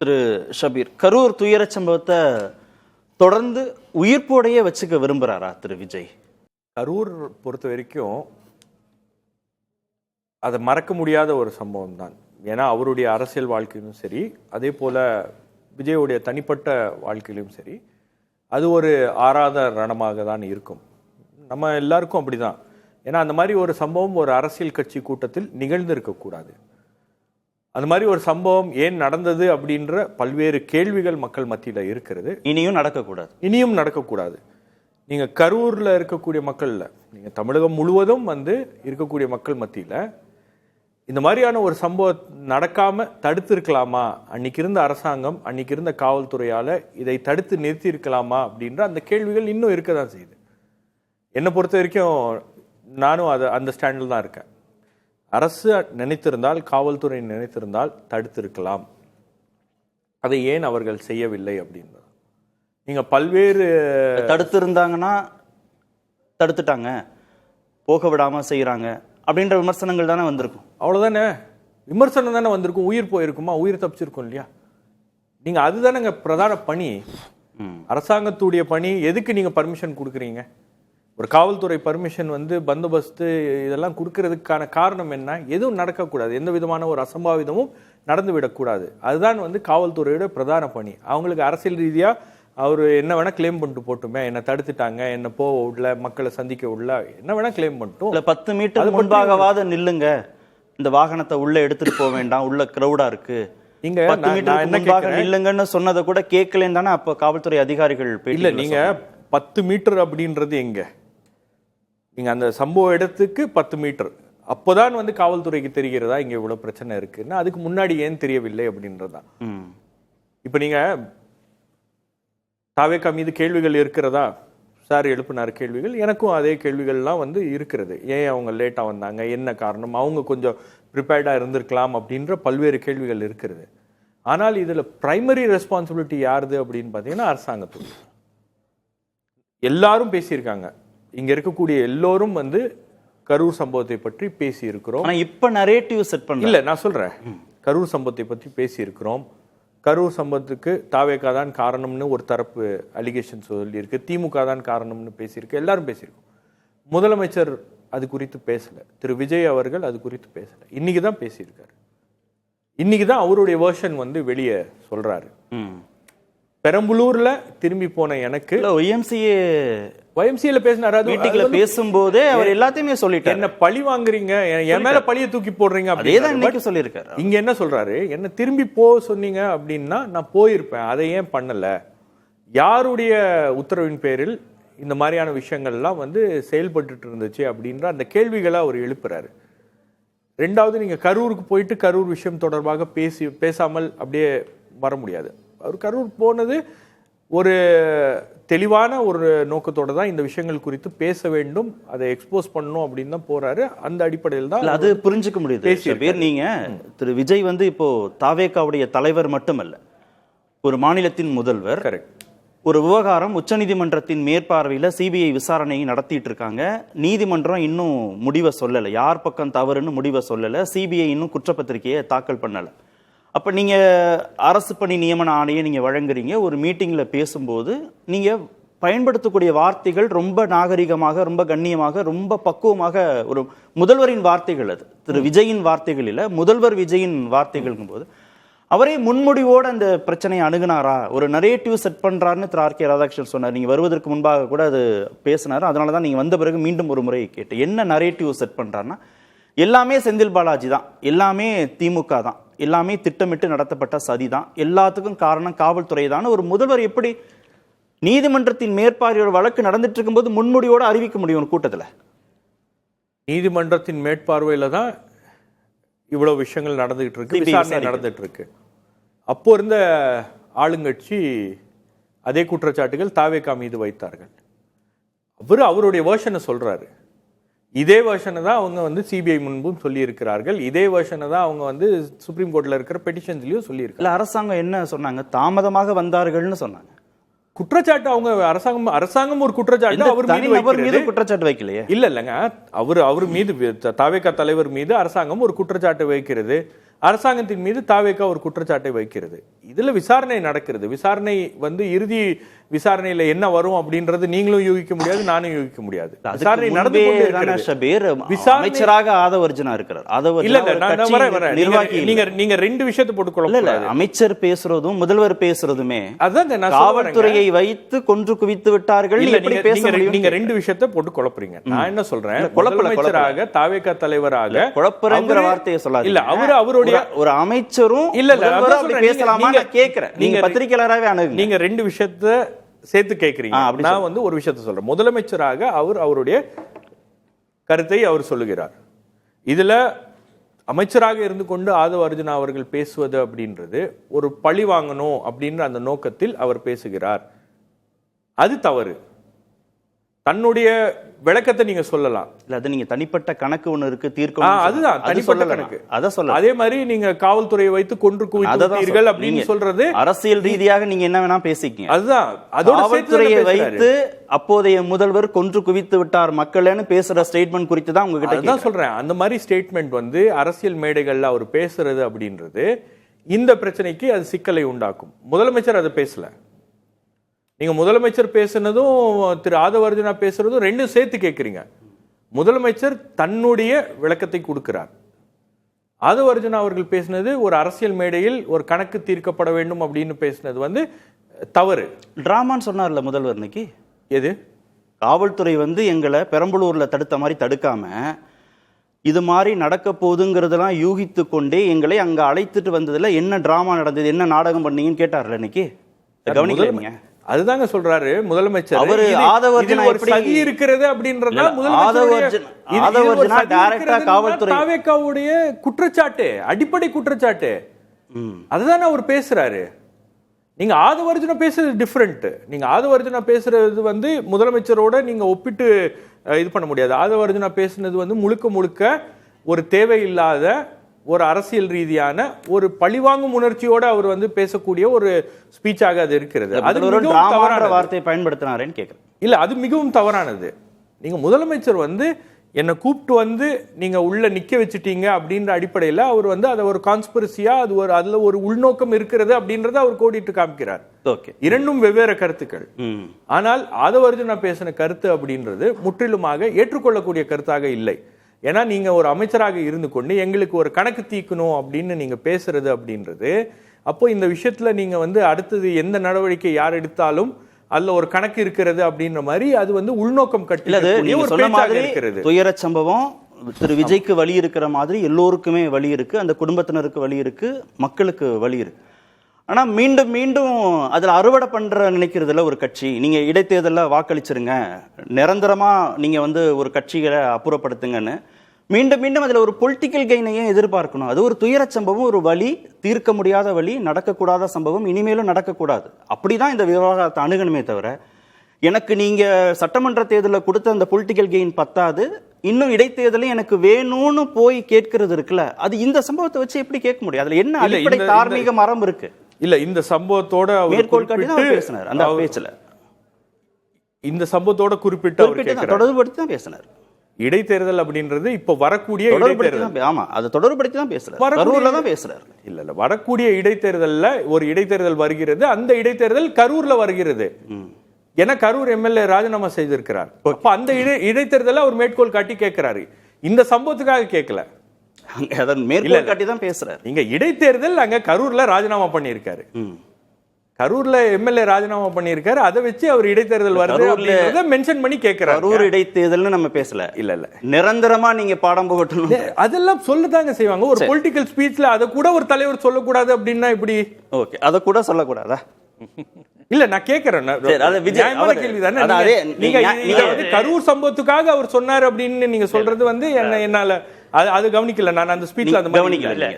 திரு ஷபீர், கரூர் துயர சம்பவத்தை தொடர்ந்து உயிர்ப்போடையே வச்சுக்க விரும்புறாரா திரு விஜய்? கரூர் பொறுத்த வரைக்கும் அதை மறக்க முடியாத ஒரு சம்பவம் தான். ஏன்னா அவருடைய அரசியல் வாழ்க்கையிலும் சரி, அதே போல விஜயோடைய தனிப்பட்ட வாழ்க்கையிலும் சரி, அது ஒரு ஆறாத ரணமாக தான் இருக்கும். நம்ம எல்லாருக்கும் அப்படிதான். ஏன்னா அந்த மாதிரி ஒரு சம்பவம் ஒரு அரசியல் கட்சி கூட்டத்தில் நிகழ்ந்திருக்கக்கூடாது. அந்த மாதிரி ஒரு சம்பவம் ஏன் நடந்தது அப்படின்ற பல்வேறு கேள்விகள் மக்கள் மத்தியில் இருக்கிறது. இனியும் நடக்கக்கூடாது. நீங்க கரூர்ல இருக்கக்கூடிய மக்கள்ல, நீங்க தமிழகம் முழுவதும் இருக்கக்கூடிய மக்கள் மத்தியில இந்த மாதிரியான ஒரு சம்பவம் நடக்காம தடுத்து இருக்கலாமா, அன்னைக்கு இருந்த அரசாங்கம், அன்னைக்கு இருந்த காவல்துறையால இதை தடுத்து நிறுத்தி இருக்கலாமா அப்படின்ற அந்த கேள்விகள் இன்னும் இருக்கதான் செய்யுது. என்னை பொறுத்த வரைக்கும் நானும் அந்த ஸ்டாண்டில் தான் இருக்கேன். அரசு நினைத்திருந்தால், காவல்துறை நினைத்திருந்தால் தடுத்து இருக்கலாம். அதை ஏன் அவர்கள் செய்யவில்லை அப்படின்றது. நீங்க பல்வேறு தடுத்து இருந்தாங்கன்னா தடுத்துட்டாங்க, போக விடாம செய்யறாங்க அப்படின்ற விமர்சனங்கள் தானே வந்திருக்கும். அவ்வளவுதானே, விமர்சனம் தானே வந்திருக்கும். உயிர் போயிருக்குமா? உயிர் தப்பிச்சிருக்கும் இல்லையா? நீங்க அதுதானங்க பிரதான பணி. அரசாங்கத்துடைய பணி. எதுக்கு நீங்க பர்மிஷன் கொடுக்குறீங்க? ஒரு காவல்துறை பர்மிஷன் பந்தோபஸ்து இதெல்லாம் கொடுக்கறதுக்கான காரணம் என்ன? எதுவும் நடக்கக்கூடாது, எந்த விதமான ஒரு அசம்பாவிதமும் நடந்து விடக்கூடாது. அதுதான் காவல்துறையோட பிரதான பணி. அவங்களுக்கு அரசியல் ரீதியா அவர் என்ன வேணா கிளைம் பண்ணிட்டு போட்டுமே, என்ன தடுத்துட்டாங்க, என்ன போக உள்ள, மக்களை சந்திக்க உள்ள, என்ன வேணா கிளைம் பண்ணிட்டோம். 10 மீட்டர் முன்பாகவாத நில்லுங்க, இந்த வாகனத்தை உள்ள எடுத்துட்டு போக வேண்டாம், உள்ள கிரௌடா இருக்கு, நீங்க 10 மீட்டர் முன்பாக நில்லுங்கன்னு சொன்னதை கூட கேட்கலன்னு தானே அப்ப காவல்துறை அதிகாரிகள். இல்ல, நீங்க 10 மீட்டர் அப்படின்றது எங்க? நீங்க அந்த சம்பவ இடத்துக்கு 10 மீட்டர் அப்போதான் காவல்துறைக்கு தெரிகிறதா இங்க இவ்வளவு பிரச்சனை இருக்குன்னு. அதுக்கு முன்னாடி ஏன் தெரியவில்லை அப்படின்றதுதான். இப்ப நீங்க தாவேகா மீது கேள்விகள் இருக்கிறதா? சார் எழுப்பினார் கேள்விகள். எனக்கும் அதே கேள்விகள்லாம் இருக்கிறது. ஏன் அவங்க லேட்டா வந்தாங்க, என்ன காரணம், அவங்க கொஞ்சம் ப்ரிப்பேர்டா இருந்திருக்கலாம் அப்படின்ற பல்வேறு கேள்விகள் இருக்கிறது. ஆனால் இதுல பிரைமரி ரெஸ்பான்சிபிலிட்டி யாருது அப்படின்னு பாத்தீங்கன்னா அரசாங்கத்துக்கு. எல்லாரும் பேசியிருக்காங்க. இங்க இருக்கக்கூடிய எல்லோரும் கரூர் சம்பவத்தை பற்றி பேசி இருக்கிறோம். இப்ப நரேட்டிவ் செட் பண்ணல. இல்ல, நான் சொல்றேன், கரூர் சம்பவத்தை பற்றி பேசி இருக்கிறோம். கரூர் சம்பவத்துக்கு தாவேகா தான் காரணம்னு ஒரு தரப்பு அலிகேஷன் சொல்லியிருக்கு, திமுக தான் காரணம்னு பேசியிருக்கு, எல்லாரும் பேசியிருக்கோம். முதலமைச்சர் அது குறித்து பேசல, திரு விஜய் அவர்கள் அது குறித்து பேசல. இன்னைக்குதான் பேசியிருக்காரு. இன்னைக்குதான் அவருடைய வேர்ஷன் வெளியே சொல்றாரு. பெரம்பலூர்ல திரும்பி போன எனக்கு ஒய்எம்சிஏல பேசினாரு. பேசும்போதே அவர் எல்லாத்தையுமே சொல்லிட்டாரு. என்ன பழி வாங்குறீங்க, என் மேல பழிய தூக்கி போடுறீங்க அப்படின்னு சொல்லியிருக்காரு. இங்க என்ன சொல்றாரு? என்ன திரும்பி போ சொன்னீங்க அப்படின்னா நான் போயிருப்பேன், அதை ஏன் பண்ணல? யாருடைய உத்தரவின் பேரில் இந்த மாதிரியான விஷயங்கள்லாம் செயல்பட்டு இருந்துச்சு அப்படின்ற அந்த கேள்விகளை அவர் எழுப்புறாரு. ரெண்டாவது, நீங்க கரூருக்கு போயிட்டு கரூர் விஷயம் தொடர்பாக பேசாமல் அப்படியே வர முடியாது. அவர் கரூர் போனது ஒரு தெளிவான ஒரு நோக்கத்தோட தான் இந்த விஷயங்கள் குறித்து பேச வேண்டும், அதை எக்ஸ்போஸ் பண்ணணும் அப்படின்னு தான் போறாரு. அந்த அடிப்படையில் தான் அது புரிஞ்சுக்க முடியுது. நீங்க திரு விஜய் இப்போ தாவேகாவுடைய தலைவர் மட்டுமல்ல, ஒரு மாநிலத்தின் முதல்வர். ஒரு விவகாரம் உச்சநீதிமன்றத்தின் மேற்பார்வையில் சிபிஐ விசாரணையை நடத்திட்டு இருக்காங்க. நீதிமன்றம் இன்னும் முடிவை சொல்லலை, யார் பக்கம் தவறுன்னு முடிவை சொல்லலை. சிபிஐ இன்னும் குற்றப்பத்திரிகையை தாக்கல் பண்ணலை. அப்ப நீங்க அரசு பணி நியமன ஆணையை நீங்க வழங்குறீங்க. ஒரு மீட்டிங்ல பேசும்போது நீங்க பயன்படுத்தக்கூடிய வார்த்தைகள் ரொம்ப நாகரிகமாக, ரொம்ப கண்ணியமாக, ரொம்ப பக்குவமாக, ஒரு முதல்வரின் வார்த்தைகள், அது திரு விஜயின் வார்த்தைகள் இல்ல, முதல்வர் விஜயின் வார்த்தைகள் போது அவரே முன்முடிவோடு அந்த பிரச்சனையை அணுகுனாரா, ஒரு நரேட்டிவ் செட் பண்றாருன்னு திரு ஆர்.கே. ராதாகிருஷ்ணன் சொன்னார். நீங்க வருவதற்கு முன்பாக கூட அது பேசினாரு. அதனாலதான் நீங்க வந்த பிறகு மீண்டும் ஒரு முறை கேட்டு, என்ன நரேட்டிவ் செட் பண்றாருன்னா, எல்லாமே செந்தில் பாலாஜி தான், எல்லாமே திமுக தான், எல்லாமே திட்டமிட்டு நடத்தப்பட்ட சதி தான், எல்லாத்துக்கும் காரணம் காவல்துறை தான். ஒரு முதல்வர் எப்படி நீதிமன்றத்தின் மேற்பார்வையோட வழக்கு நடந்துட்டு இருக்கும்போது முன்முடியோட அறிவிக்க முடியும்? ஒரு கூட்டத்தில் நீதிமன்றத்தின் மேற்பார்வையில தான் இவ்வளவு விஷயங்கள் நடந்துகிட்டு இருக்கு, விசாரணை நடந்துட்டு இருக்கு. அப்போ இருந்த ஆளுங்கட்சி அதே குற்றச்சாட்டுகள் தாவேகா மீது வைத்தார்கள். அவருடைய வேர்ஷனை சொல்றாரு. இதே வெர்ஷனை தான் அவங்க சிபிஐ முன்பும் சொல்லி இருக்கிறார்கள். இதே வெர்ஷனை தான் அவங்க சுப்ரீம் கோர்ட்ல இருக்கிற பெட்டிஷன்ஸ்லயும் சொல்லி இருக்காங்க. அரசாங்கம் என்ன சொன்னாங்க? தாமதமாக வந்தார்கள்னு சொன்னாங்க. குற்றச்சாட்டு அவங்க அரசாங்கம் ஒரு குற்றச்சாட்டு அவர் மீது குற்றச்சாட்டு வைக்கலையே. இல்லங்க, அவர் மீது தாவேகா தலைவர் மீது அரசாங்கம் ஒரு குற்றச்சாட்டு வைக்கிறது, அரசாங்கத்தின் மீது தாவேகா ஒரு குற்றச்சாட்டை வைக்கிறது. இதுல விசாரணை நடக்கிறது. விசாரணை வந்து இறுதி விசாரணையில என்ன வரும் அப்படின்றது நீங்களும் யூகிக்க முடியாது, நானும் யூகிக்க முடியாது. விசாரணை நடந்து கொண்டே இருக்கிறது. அமைச்சராக ஆதவர்ஜுனா இருக்கிறார். நீங்க ரெண்டு விஷயத்தை போட்டுக்கொள்ள. அமைச்சர் பேசுறதும் முதல்வர் பேசுறதுமே அதான் காவல்துறையை வைத்து கொன்று குவித்து விட்டார்கள். நீங்க ரெண்டு விஷயத்தை போட்டு குழப்பறீங்க. நான் என்ன சொல்றேன், முதலமைச்சராக தாவேகா தலைவராக குழப்பறங்கிற வார்த்தையை சொல்லாதீங்க. இல்ல அவருடைய ஒரு அமைச்சரும் இல்ல பேசலாமா கேக்குறேன். நீங்க பத்திரிகையாளராகவே அணுகுங்க. நீங்க ரெண்டு விஷயத்தை சேர்த்து கேட்கிறீங்க. நான் வந்து ஒரு விஷயத்தை சொல்றேன். முதலமைச்சராக அவருடைய கருத்தை அவர் சொல்லுகிறார். இதுல அமைச்சராக இருந்து கொண்டு ஆதவ அர்ஜுனா அவர்கள் பேசுவது அப்படின்றது ஒரு பழி வாங்கணும் அப்படின்ற அந்த நோக்கத்தில் அவர் பேசுகிறார். அது தவறு. தன்னுடைய விளக்கத்தை நீங்க சொல்லலாம். இல்ல அது நீங்க தனிப்பட்ட கணக்கு ஒண்ணு இருக்கு, தீர்க்க. அதுதான் தனிப்பட்ட கணக்கு. அத சொல்ல. அதே மாதிரி நீங்க காவல்துறையை வைத்து கொன்று குவித்தீர்கள் அப்படின்னு சொல்றது அரசியல் ரீதியாக நீங்க என்ன வேணா பேசிக்கீங்க. அதுதான் அதோட காவல்துறையை வைத்து அப்போதைய முதல்வர் கொன்று குவித்து விட்டார் மக்கள்னு பேசுற ஸ்டேட்மெண்ட் குறித்து தான் உங்ககிட்ட தான் சொல்றேன். அந்த மாதிரி ஸ்டேட்மெண்ட் வந்து அரசியல் மேடைகள்ல அவர் பேசுறது அப்படின்றது இந்த பிரச்சனைக்கு அது சிக்கலை உண்டாக்கும். முதலமைச்சர் அதை பேசல. நீங்க முதலமைச்சர் பேசுனதும் திரு ஆதவ அர்ஜுனா பேசுறதும் ரெண்டும் சேர்த்து கேட்கிறீங்க. முதலமைச்சர் தன்னுடைய விளக்கத்தை கொடுக்கிறார். ஆதவ அர்ஜுனா அவர்கள் பேசினது ஒரு அரசியல் மேடையில் ஒரு கணக்கு தீர்க்கப்பட வேண்டும் அப்படின்னு பேசினது வந்து தவறு. டிராமான்னு சொன்னார்ல முதல்வர் இன்னைக்கு. எது? காவல்துறை வந்து எங்களை பெரம்பலூர்ல தடுத்த மாதிரி தடுக்காம இது மாதிரி நடக்க போகுதுங்கிறதெல்லாம் யூகித்து கொண்டே எங்களை அங்க அழைத்துட்டு வந்ததுல என்ன டிராமா நடந்தது, என்ன நாடகம் பண்ணீங்கன்னு கேட்டார்ல இன்னைக்கு. கவனிக்கல. அதுதாங்க சொல்றாரு முதலமைச்சர். அவரு ஆதவ அர்ஜுனா எப்படி சதி இருக்கிறது அப்படின்றத தாவேகாவுடைய குற்றச்சாட்டு, அடிப்படை குற்றச்சாட்டு. அதுதான் அவர் பேசுறாரு. நீங்க ஆதவ அர்ஜுனா பேசுறது டிஃபரெண்ட். நீங்க ஆதவ அர்ஜுனா பேசுறது வந்து முதலமைச்சரோட நீங்க ஒப்பிட்டு இது பண்ண முடியாது. ஆதவ அர்ஜுனா பேசுனது வந்து முழுக்க முழுக்க ஒரு தேவையில்லாத ஒரு அரசியல் ரீதியான ஒரு பழிவாங்கும் உணர்ச்சியோட அவர் வந்து பேசக்கூடிய ஒரு ஸ்பீச்சாக அது இருக்கிறது. அது தவறான வார்த்தையை பயன்படுத்தினாரேன்னு கேட்கிறேன். இல்ல, அது மிகவும் தவறானது. நீங்க முதலமைச்சர் வந்து என்னை கூப்பிட்டு வந்து நீங்க உள்ள நிக்க வச்சுட்டீங்க அப்படின்ற அடிப்படையில அவர் வந்து அதை ஒரு கான்ஸ்பிரசியா அது ஒரு அதுல ஒரு உள்நோக்கம் இருக்கிறது அப்படின்றத அவர் கோடிட்டு காமிக்கிறார். இரண்டும் வெவ்வேறு கருத்துக்கள். ஆனால் ஆதவ அர்ஜுனா பேசின கருத்து அப்படின்றது முற்றிலுமாக ஏற்றுக்கொள்ளக்கூடிய கருத்தாக இல்லை. ஏன்னா நீங்க ஒரு அமைச்சராக இருந்து கொண்டு எங்களுக்கு ஒரு கணக்கு தீக்கணும் அப்படின்னு நீங்க பேசுறது அப்படின்றது, அப்போ இந்த விஷயத்துல நீங்க வந்து அடுத்தது எந்த நடவடிக்கை யார் எடுத்தாலும் அதுல ஒரு கணக்கு இருக்கிறது அப்படின்ற மாதிரி அது வந்து உள்நோக்கம் இருக்கிறது. துயர சம்பவம் திரு விஜய்க்கு வலி இருக்கிற மாதிரி எல்லோருக்குமே வலி இருக்கு, அந்த குடும்பத்தினருக்கு வலி இருக்கு, மக்களுக்கு வலி இருக்கு. ஆனா மீண்டும் மீண்டும் அதுல அறுவடை பண்ற நினைக்கிறதுல ஒரு கட்சி, நீங்க இடைத்தேர்தல வாக்களிச்சிருங்க, நிரந்தரமா நீங்க வந்து ஒரு கட்சிகளை அப்புறப்படுத்துங்கன்னு மீண்டும் மீண்டும் அதுல ஒரு பொலிட்டிக்கல் கெயினையே எதிர்பார்க்கணும். அது ஒரு துயர சம்பவம், ஒரு வலி, தீர்க்க முடியாத வலி, நடக்கக்கூடாத சம்பவம், இனிமேலும் நடக்கக்கூடாது. அப்படிதான் இந்த விவகாரத்தை அணுகணுமே தவிர எனக்கு நீங்க சட்டமன்ற தேர்தலில் கொடுத்த அந்த பொலிட்டிக்கல் கெயின் பத்தாது, இன்னும் இடைத்தேர்தலும் எனக்கு வேணும்னு போய் கேட்கறது இருக்குல்ல, அது இந்த சம்பவத்தை வச்சு எப்படி கேட்க முடியும்? அதுல என்ன அடிப்படை தார்மீக மரம் இருக்கு? இல்ல, இந்த சம்பவத்தோட மேற்கோள் காட்டி தான் பேசினார். அந்த பேச்சுல இந்த சம்பவத்தோட குறிப்பிட்டு தொடர்புபடுத்தி தான் பேசினார். இடைத்தேர்தல் அப்படின்றது இப்ப வரக்கூடிய ஆமா, அது தொடர்புபடுத்தி தான் பேசுறாரு, கரூர்ல தான் பேசுறாரு. இல்ல வரக்கூடிய இடைத்தேர்தல்ல ஒரு இடைத்தேர்தல் வருகிறது, அந்த இடைத்தேர்தல் கரூர்ல வருகிறது. ஏன்னா கரூர் எம்எல்ஏ ராஜினாமா செய்திருக்கிறார். அப்ப அந்த இடைத்தேர்தல அவர் மேற்கோள் காட்டி கேட்கிறாரு, இந்த சம்பவத்துக்காக கேட்கல, மேற்கோள் காட்டி தான் பேசுறாரு. இங்க இடைத்தேர்தல் அங்க கரூர்ல ராஜினாமா பண்ணியிருக்காரு, கரூர்ல எம்எல்ஏ ராஜினாமா பண்ணியிருக்காரு, அதை வச்சு அவர் இடைத்தேர்தல் வருது மென்ஷன் பண்ணி கேட்கிறார். கரூர் இடைத்தேர்தல் நம்ம பேசல. இல்ல நிரந்தரமா நீங்க பாடம் போகட்டணும் அதெல்லாம் சொல்லதாங்க செய்வாங்க. ஒரு பொலிட்டிக்கல் ஸ்பீச்ல அதை கூட ஒரு தலைவர் சொல்லக்கூடாது அப்படின்னா இப்படி? ஓகே, அதை கூட சொல்லக்கூடாதா? இல்ல, நான் கேக்குறேன், கேள்விதானே. நீங்க கரூர் சம்பவத்துக்காக அவர் சொன்னார் அப்படின்னு நீங்க சொல்றது வந்து என்னால அது கவனிக்கல. நான் அந்த ஸ்பீச்ல அந்த கவனிக்கல.